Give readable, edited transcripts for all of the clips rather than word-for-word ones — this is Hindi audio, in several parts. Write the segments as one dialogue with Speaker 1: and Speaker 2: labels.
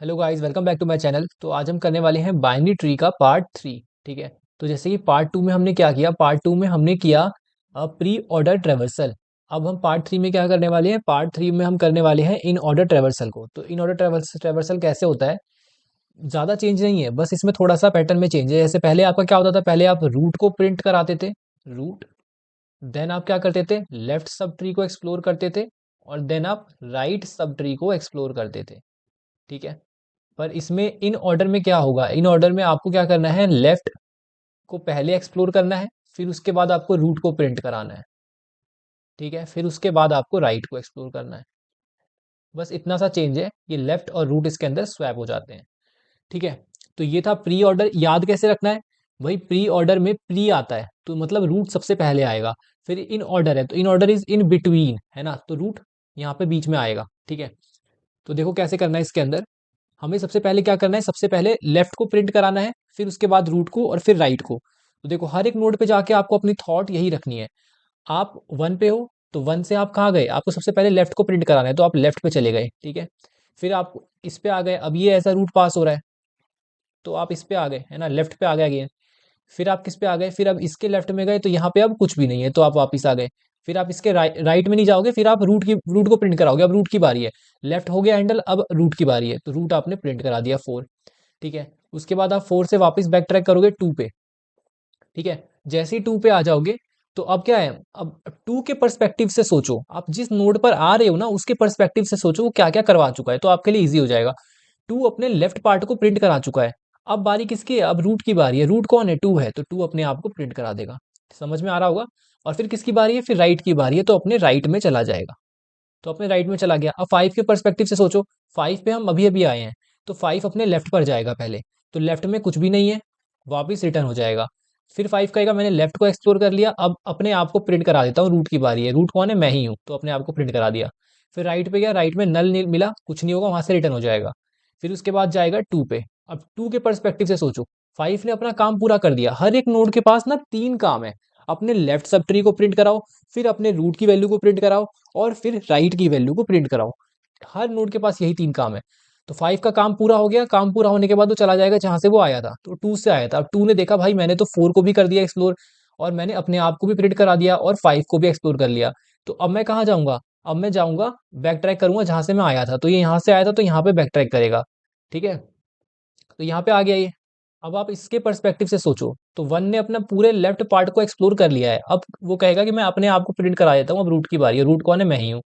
Speaker 1: Hello guys, welcome back to my channel. तो आज हम करने वाले हैं बाइनरी ट्री का पार्ट 3। ठीक है। तो जैसे कि पार्ट 2 में हमने क्या किया, पार्ट 2 में हमने किया प्री ऑर्डर ट्रेवर्सल। अब हम पार्ट 3 में क्या करने वाले हैं, पार्ट 3 में हम करने वाले हैं इन ऑर्डर ट्रेवर्सल को। तो इन ऑर्डर ट्रेवर्सल कैसे होता है, ज़्यादा चेंज नहीं है, बस इसमें थोड़ा सा पैटर्न में चेंज है। जैसे पहले आपका क्या होता था, पहले आप रूट को प्रिंट कराते थे, रूट। देन आप क्या करते थे, लेफ्ट सब ट्री को एक्सप्लोर करते थे, और देन आप राइट सब ट्री को एक्सप्लोर करते थे। ठीक है। पर इसमें इन ऑर्डर में क्या होगा, इन ऑर्डर में आपको क्या करना है, लेफ्ट को पहले एक्सप्लोर करना है, फिर उसके बाद आपको रूट को प्रिंट कराना है। ठीक है। फिर उसके बाद आपको राइट को एक्सप्लोर करना है। बस इतना सा चेंज है, ये लेफ्ट और रूट इसके अंदर स्वैप हो जाते हैं। ठीक है। तो ये था प्री ऑर्डर। याद कैसे रखना है, वही प्री ऑर्डर में प्री आता है तो मतलब रूट सबसे पहले आएगा। फिर इन ऑर्डर है तो in order is in between, है ना, तो रूट यहाँ पे बीच में आएगा। ठीक है। तो देखो कैसे करना है इसके अंदर। हमें सबसे पहले क्या करना है, सबसे पहले लेफ्ट को प्रिंट कराना है, फिर उसके बाद रूट को, और फिर राइट को। तो देखो हर एक नोड पे जाके आपको अपनी थॉट यही रखनी है। आप वन पे हो तो वन से आप कहाँ गए, आपको सबसे पहले लेफ्ट को प्रिंट कराना है, तो आप लेफ्ट पे चले गए। ठीक है। फिर आप इस पे आ गए, अब ये ऐसा रूट पास हो रहा है तो आप इस पे आ गए, है ना, लेफ्ट पे आ गए अगेन। फिर आप किस पे आ गए, फिर अब इसके लेफ्ट में गए तो यहाँ पे अब कुछ भी नहीं है तो आप वापस आ गए। फिर आप इसके राइट में नहीं जाओगे, फिर आप रूट को प्रिंट कराओगे। अब रूट की बारी है, लेफ्ट हो गया हैंडल, अब रूट की बारी है, तो रूट आपने प्रिंट करा दिया 4। ठीक है। उसके बाद आप 4 से वापस बैक ट्रैक करोगे 2 पे। ठीक है। जैसे ही 2 पे आ जाओगे तो अब क्या है, अब 2 के पर्सपेक्टिव से सोचो, आप जिस नोड पर आ रहे हो ना उसके पर्सपेक्टिव से सोचो वो क्या क्या करवा चुका है, तो आपके लिए ईजी हो जाएगा। 2 अपने लेफ्ट पार्ट को प्रिंट करा चुका है। अब बारी किसकी है, अब रूट की बारी है। रूट कौन है, 2 है, तो 2 अपने आप को प्रिंट करा देगा। समझ में आ रहा होगा। और फिर किसकी बारी है, फिर राइट की बारी है, तो अपने राइट में चला जाएगा। तो अपने राइट में चला गया। अब 5 के पर्सपेक्टिव से सोचो, 5 पे हम अभी अभी आए हैं, तो 5 अपने लेफ्ट पर जाएगा पहले। तो लेफ्ट में कुछ भी नहीं है, वापिस रिटर्न हो जाएगा। फिर 5 कहेगा मैंने लेफ्ट को एक्सप्लोर कर लिया, अब अपने आप को प्रिंट करा देता हूँ, रूट की बारी है। रूट कौन है, मैं ही हूँ, तो अपने आप को प्रिंट करा दिया। फिर राइट पे गया, राइट में नल मिला, कुछ नहीं होगा, वहां से रिटर्न हो जाएगा। फिर उसके बाद जाएगा 2 पे। अब 2 के पर्सपेक्टिव से सोचो, 5 ने अपना काम पूरा कर दिया। हर एक नोड के पास ना 3 काम है, अपने लेफ्ट सब ट्री को प्रिंट कराओ, फिर अपने रूट की वैल्यू को प्रिंट कराओ, और फिर राइट की वैल्यू को प्रिंट कराओ। हर नोड के पास यही 3 काम है। तो 5 का काम पूरा हो गया, काम पूरा होने के बाद वो चला जाएगा जहां से वो आया था, तो 2 से आया था। अब 2 ने देखा भाई मैंने तो 4 को भी कर दिया एक्सप्लोर, और मैंने अपने आप को भी प्रिंट करा दिया, और 5 को भी एक्सप्लोर कर लिया। तो अब मैं कहाँ जाऊंगा, अब मैं जाऊंगा बैक ट्रैक करूंगा जहां से मैं आया था। तो ये यहाँ से आया था तो यहाँ पे बैक ट्रैक करेगा। ठीक है। तो यहाँ पे आ गया ये। अब आप इसके पर्सपेक्टिव से सोचो, तो वन ने अपना पूरे लेफ्ट पार्ट को एक्सप्लोर कर लिया है। अब वो कहेगा कि मैं अपने आप को प्रिंट करा देता हूँ, अब रूट की बारी है। रूट कौन है, मैं ही हूँ।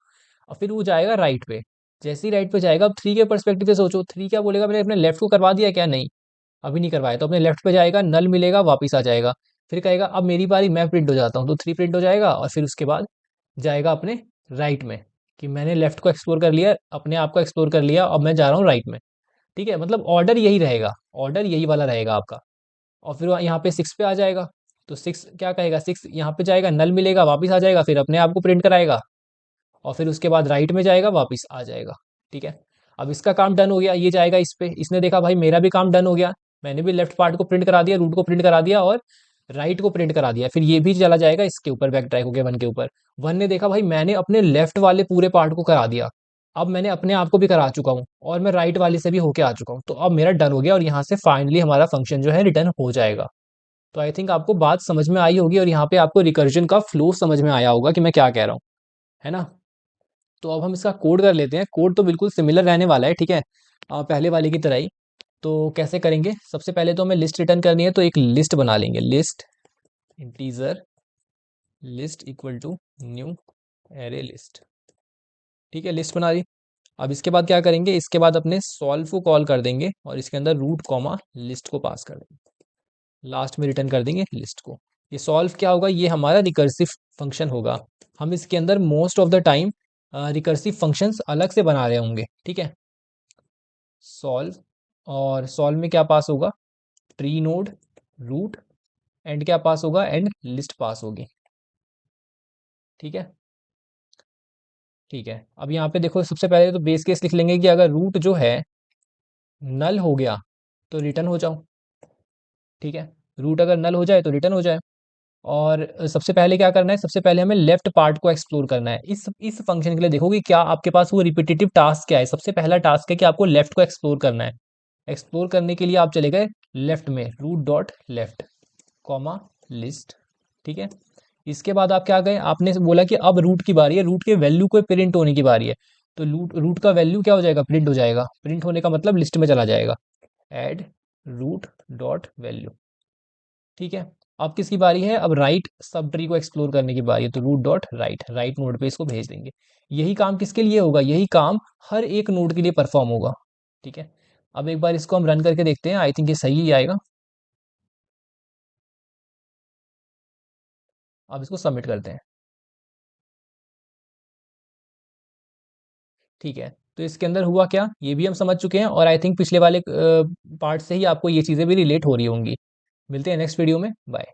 Speaker 1: और फिर वो जाएगा राइट पे। जैसे ही राइट पे जाएगा, अब 3 के पर्सपेक्टिव से सोचो, 3 क्या बोलेगा, मैंने अपने लेफ्ट को करवा दिया क्या, नहीं, अभी नहीं करवाया। तो अपने लेफ्ट पे जाएगा, नल मिलेगा, वापिस आ जाएगा। फिर कहेगा अब मेरी बारी, मैं प्रिंट हो जाता हूँ, तो 3 प्रिंट हो जाएगा। और फिर उसके बाद जाएगा अपने राइट में, कि मैंने लेफ्ट को एक्सप्लोर कर लिया, अपने आप को एक्सप्लोर कर लिया, अब मैं जा रहा हूँ राइट में। ठीक है। मतलब ऑर्डर यही रहेगा, ऑर्डर यही वाला रहेगा आपका। और फिर यहाँ पे 6 पे आ जाएगा, तो 6 क्या कहेगा, 6 यहाँ पे जाएगा, नल मिलेगा, वापिस आ जाएगा, फिर अपने आप को प्रिंट कराएगा। और फिर उसके बाद राइट में जाएगा, वापिस आ जाएगा। ठीक है। अब इसका काम डन हो गया, ये जाएगा इस पे, इसने देखा भाई मेरा भी काम डन हो गया, मैंने भी लेफ्ट पार्ट को प्रिंट करा दिया, रूट को प्रिंट करा दिया, और राइट को प्रिंट करा दिया। फिर ये भी चला जाएगा इसके ऊपर, बैक ट्रैक हो गया वन के ऊपर। वन ने देखा भाई मैंने अपने लेफ्ट वाले पूरे पार्ट को करा दिया, अब मैंने अपने आप को भी करा चुका हूँ, और मैं राइट वाले से भी होके आ चुका हूँ, तो अब मेरा डन हो गया, और यहाँ से फाइनली हमारा फंक्शन जो है रिटर्न हो जाएगा। तो आई थिंक आपको बात समझ में आई होगी, और यहाँ पे आपको रिकर्जन का फ्लो समझ में आया होगा कि मैं क्या कह रहा हूँ, है ना। तो अब हम इसका कोड कर लेते हैं। कोड तो बिल्कुल सिमिलर रहने वाला है, ठीक है, पहले वाले की तरह ही। तो कैसे करेंगे, सबसे पहले तो हमें लिस्ट रिटर्न करनी है, तो एक लिस्ट बना लेंगे, list integer list equal to new array list. ठीक है, लिस्ट बना दी। अब इसके बाद क्या करेंगे, इसके बाद अपने सॉल्व को कॉल कर देंगे, और इसके अंदर रूट कॉमा लिस्ट को पास कर देंगे, लास्ट में रिटर्न कर देंगे लिस्ट को। ये सॉल्व क्या होगा, ये हमारा रिकर्सिव फंक्शन होगा। हम इसके अंदर most of the time recursive functions अलग से बना रहे होंगे। ठीक है, सॉल्व, और सॉल्व में क्या पास होगा, ट्री नोड, रूट, एंड क्या पास होगा, एंड लिस्ट पास होगी। ठीक है। ठीक है, अब यहाँ पे देखो सबसे पहले तो बेस केस लिख लेंगे कि अगर रूट जो है नल हो गया तो रिटर्न हो जाओ। ठीक है, रूट अगर नल हो जाए तो रिटर्न हो जाए। और सबसे पहले क्या करना है, सबसे पहले हमें लेफ्ट पार्ट को एक्सप्लोर करना है। इस फंक्शन के लिए देखो कि क्या आपके पास वो रिपीटेटिव टास्क क्या है। सबसे पहला टास्क है कि आपको लेफ्ट को एक्सप्लोर करना है। एक्सप्लोर करने के लिए आप चले गए लेफ्ट में, root dot left comma list, ठीक है। इसके बाद आप क्या गए, आपने बोला कि अब रूट की बारी है, रूट के वैल्यू को प्रिंट होने की बारी है। तो रूट रूट का वैल्यू क्या हो जाएगा, प्रिंट हो जाएगा। प्रिंट होने का मतलब लिस्ट में चला जाएगा। ऐड रूट डॉट वैल्यू, ठीक है। अब किसकी बारी है, अब राइट सब ट्री को एक्सप्लोर करने की बारी है। तो root dot right, right node पे इसको भेज देंगे। यही काम किसके लिए होगा, यही काम हर एक नोड के लिए परफॉर्म होगा, ठीक है। अब एक बार इसको हम रन करके देखते हैं, आई थिंक ये सही ही आएगा। अब इसको सबमिट करते हैं, ठीक है। तो इसके अंदर हुआ क्या, ये भी हम समझ चुके हैं, और आई थिंक पिछले वाले पार्ट से ही आपको ये चीज़ें भी रिलेट हो रही होंगी। मिलते हैं नेक्स्ट वीडियो में, बाय।